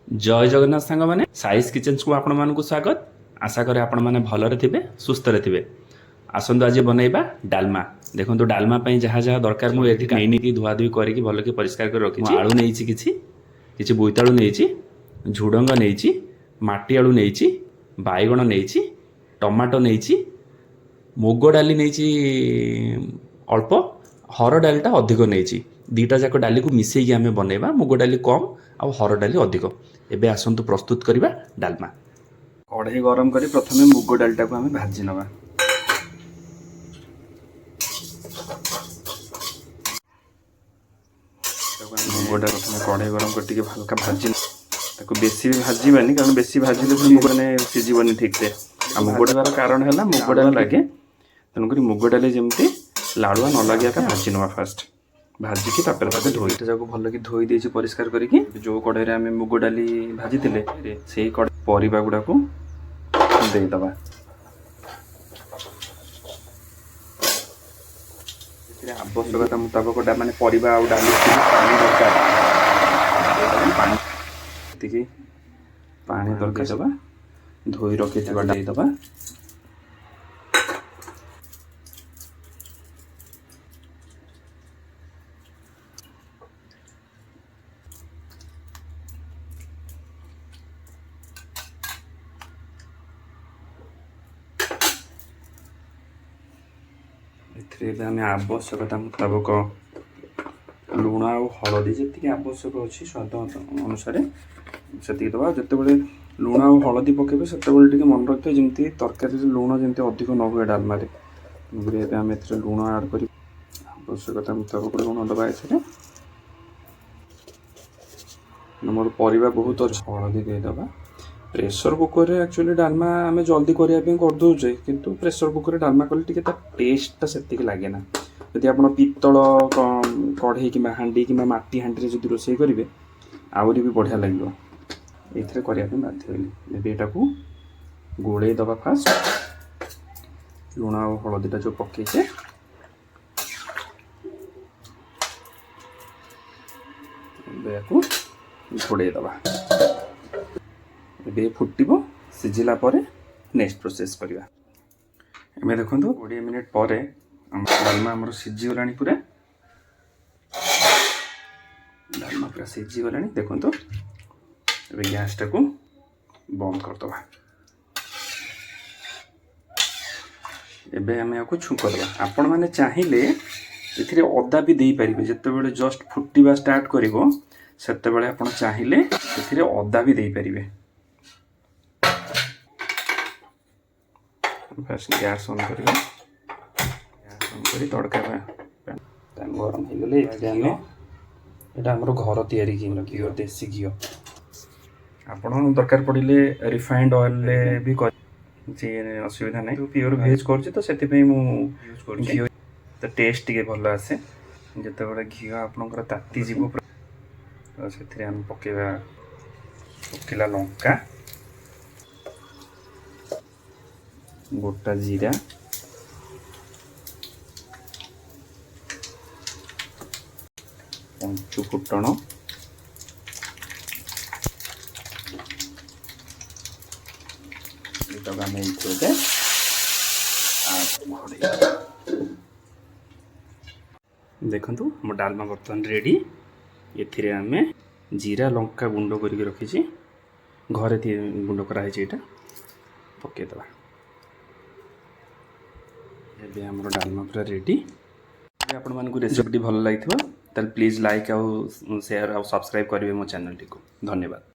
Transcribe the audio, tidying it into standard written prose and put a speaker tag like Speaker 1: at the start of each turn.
Speaker 1: जय जगन्नाथ सांग मैंने साइज किचेन्स को आपण मानक स्वागत। आशा करे आपण माने भलरे थिबे सुस्थ रे थिबे। आसंतु आज बनैबा डालमा। देखंतु डालमा पई जहाँ जहाँ दरकार मु एठी काईनी की धुआ धुई करके भल के परिष्कार कर रखिछि। आलू नेइछि किछि बोईतालू नेइछि, झुडंग नेइछि, माटी आलू नेइछि, बाईगण नेइछि, टमाटो नेइछि, मुग डाली नेइछि अल्प, हर डालीटा अधिक नेइछि। दीटा जाक डाली को मिसेई आमे बनैबा। मुग डाली कम आ हर डाली अधिक। एबे आसंतु प्रस्तुत करिबा डालमा। कढ़ई गरम करी प्रथमे मुग डालीटा को आमे भाजी नबा। मुग डाल प्रथमे कढ़ई गरम कर टिके हल्का भाजी ताको बेसी भी भाजीबानी, कारण बेसी भाजिले तो मुग ने सिजिबनी ठीक से। आ मुग डालर कारण है मुग डाल लागे, तेणुक मुग डाली जमती लाड़ुआ न लगे भाजी नवा। फास्ट भाजिकी तापर धोईटा जाक भल कि धोई देछि परिष्कार करिकी। जो कढ़ई रे आमे मुग डाली भाजी थिले सेही कढ़ई परिबा गुडा को देई दबा। एथिरे आवश्यकता मुताबिक माने परिबा आ डाली पानी दरकार, पानी दरकार दबा। धोई रखिथिबा देई दबा। एथिरे आमे आवश्यकता मुताबिक लुण आ हलदी जी आवश्यक अच्छी स्वाद अनुसार से दबा। जिते लुण आ हलदी पकेबे से मन रखिए जमी तरकारी लुण जमी अधिक न हुए डालमा। आम ए लुण आड कर आवश्यकता मुताबिक लुण दबा। मोर परिबा बहुत अच्छी हलदी देदबा। प्रेसर कुकर रे एक्चुअली डालमा आम जल्दी करने कर दौचे, किंतु प्रेसर कुकर रे डालमा कले टिके टेस्टा से लगे ना। यदि आप पित्तल कढ़ई कि हांडी कि माटी हांडी जो रोषे करेंगे आहरी भी बढ़िया लगे। ये करने बाध्य हमें यहाँ को गोले दबा। फास्ट लुण आ हलदीटा जो पकईचे घोड़े दबा। ये फुटब सिझिला नेक्स्ट प्रोसेस करवा। एमे देखो 20 मिनिट पर डालमा आमर सिझीगला पूरा। डालमा पूरा सिझीगला देखो। ए गैस टाक बंद करदे। एबे आम या छुंक दबा। आपण मैंने चाहिए ए अदा भी दे पारे। जिते जस्ट फुटवा स्टार्ट कर चाहिए ए अदा भी दे पारे। फास्ट गैस ऑन कर तड़का पैन गरम हो गले यहाँ घर तैयारी घी देसी घी। आपड़ दरकार पड़े रिफाइंड ऑयल भी असुविधा ना। प्योर भेज कर घी तो टेस्ट टे भल आसे। जिते घी आपंकर ताती जीव तो से पकेवा पकेला लंका, गोटा जीरा, पंचु फुटण, देखु मो डालमा बर्तमान रेडी। ये आम जीरा लंका गुंड करके रखी घरे गुंड कराई पकईदबा। ये आम डालमा पूरा रेडी। आपण मानक रेसिपी भल लगी प्लीज लाइक आउ शेयर आउ सब्सक्राइब करेंगे मो चैनल टी को। धन्यवाद।